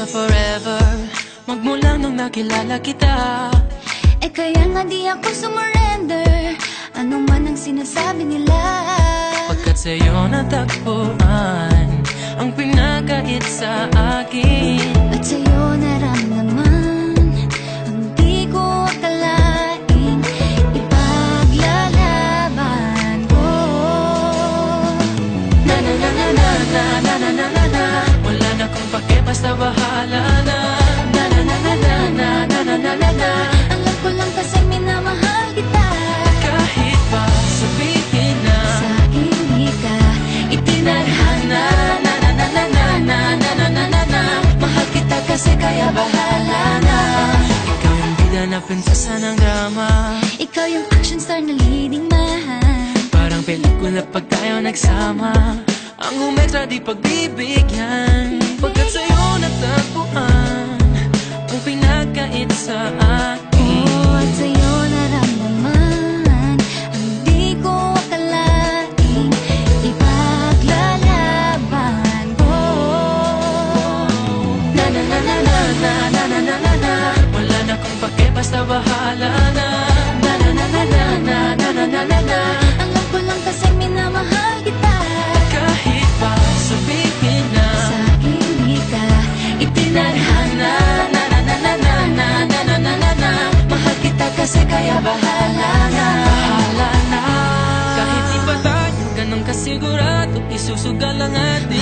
sa forever, magmula nung nakilala kita. Eh kaya nga di ako sumurrender, ano man ang sinasabi nila. Pagkat sa'yo natagpuan ang pinagkait sa akin, at sa'yo naramdaman ang di ko akalaing ipaglalaban ko. Na na na na na na na na na na na. Wala na kung pake, basta bahala na. Na na na na na na na na na na na. Alam ko lang kasi minamahal kita. Kahit pa sabihin na sa akin di ka itinadhana. na na na na na na na na na na na. Mahal kita kasi kaya bahala na. Ikaw yung bida na prinsesa ng drama, Ikaw yung action star na leading man. parang pelikula pag tayo nagsama. Ang umextra di pagbibigyan, pagkat sa'yo natagpuan ang pinagkait sa akin. Oh, at sa'yo naramdaman ang di ko akalaing ipaglalaban ko. Na na na na na na na na na na na. Wala na kung pake, basta bahala na. Na na na na na na na na na na na. Alam ko lang kasi minamahal kita. Kahit pa sabihin na Sa akin di ka itinadhana. na na na na na na na na na na na. Mahal kita kasi kaya bahala na. Bahala na. Kahit di pa tayo ganun kasigurado, isusugal ang ating